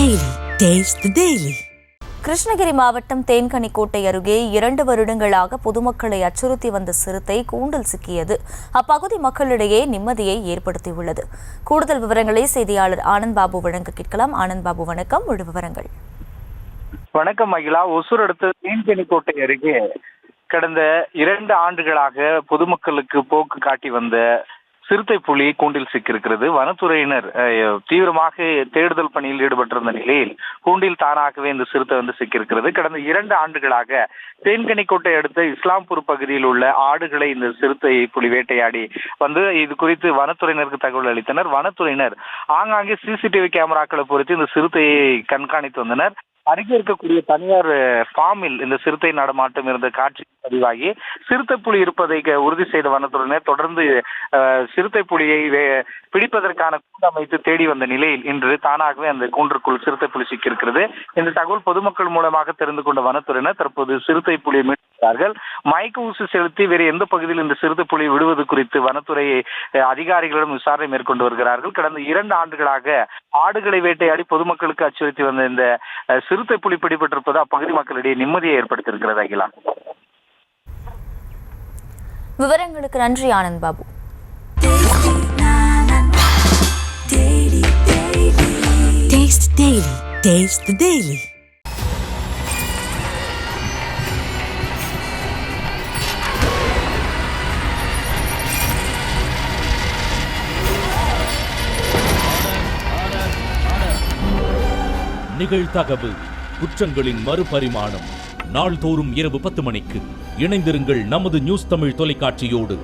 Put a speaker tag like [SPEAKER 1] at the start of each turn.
[SPEAKER 1] Daily. Taste the Daily.
[SPEAKER 2] Krishnagiri மாவட்டம் தேன்கனிக்கோட்டை அருகே 2 வருடங்களாக பொதுமக்களை அச்சுறுத்தி வந்த சிறுத்தை கூண்டில் சிக்கியது அப்பகுதி மக்களிடையே நிம்மதியை ஏற்படுத்தியுள்ளது. கூடுதல் விவரங்களை செய்தியாளர் ஆனந்த் பாபு வழங்க கேட்கலாம். ஆனந்த் பாபு, வணக்கம். முழு விவரங்கள்.
[SPEAKER 3] வணக்கம் மகிழா. ஒசூர் அடுத்த தேன்கனிக்கோட்டை அருகே கடந்த 2 ஆண்டுகளாக பொதுமக்களுக்கு போக்கு காட்டி வந்த சிறுத்தை புலி கூண்டில் சிக்கியிருக்கிறது. வனத்துறையினர் தீவிரமாக தேடுதல் பணியில் ஈடுபட்டிருந்த நிலையில் கூண்டில் தானாகவே இந்த சிறுத்தை சிக்கியிருக்கிறது. கடந்த 2 ஆண்டுகளாக தேன்கனிக்கோட்டை அடுத்த இஸ்லாம்பூர் பகுதியில் உள்ள ஆடுகளை இந்த சிறுத்தை புலி வேட்டையாடி இது குறித்து வனத்துறையினருக்கு தகவல் அளித்தனர். வனத்துறையினர் ஆங்காங்கே சிசிடிவி கேமராக்களை பொறுத்து இந்த சிறுத்தையை கண்காணித்து வந்தனர். அருகே இருக்கக்கூடிய தனியார் ஃபார்மில் இந்த சிறுத்தை நடமாட்டம் இருந்த காட்சி பதிவாகி சிறுத்தை புலி இருப்பதை உறுதி செய்த வனத்துறையினர் தொடர்ந்து சிறுத்தை புலியை பிடிப்பதற்கான கூண்டு அமைத்து தேடி வந்த நிலையில் இன்று தானாகவே அந்த கூண்டிற்குள் சிறுத்தை புலி சிக்கியிருக்கிறது. இந்த தகவல் பொதுமக்கள் மூலமாக தெரிந்து கொண்ட வனத்துறையினர் தற்போது சிறுத்தை புலியை மீட்கிறார்கள். மயக்க ஊசி செலுத்தி வேறு எந்த பகுதியில் இந்த சிறுத்தை புலி விடுவது குறித்து வனத்துறை அதிகாரிகளிடம் விசாரணை மேற்கொண்டு வருகிறார்கள். கடந்த 2 ஆண்டுகளாக ஆடுகளை வேட்டையாடி பொதுமக்களுக்கு அச்சுறுத்தி வந்த இந்த சிறுத்தை புலி பிடிபட்டிருப்பது அப்பகுதி மக்களிடையே நிம்மதியை ஏற்படுத்தியிருக்கிறது. அகிலா,
[SPEAKER 2] விவரங்களுக்கு நன்றி Anand Babu.
[SPEAKER 1] Taste Daily. Taste the Daily.
[SPEAKER 4] நிகழ்தகவு குற்றங்களின் மறுபரிமாணம் நாள்தோறும் இரவு 10 மணிக்கு இணைந்திருங்கள் நமது நியூஸ் தமிழ் தொலைக்காட்சியோடு.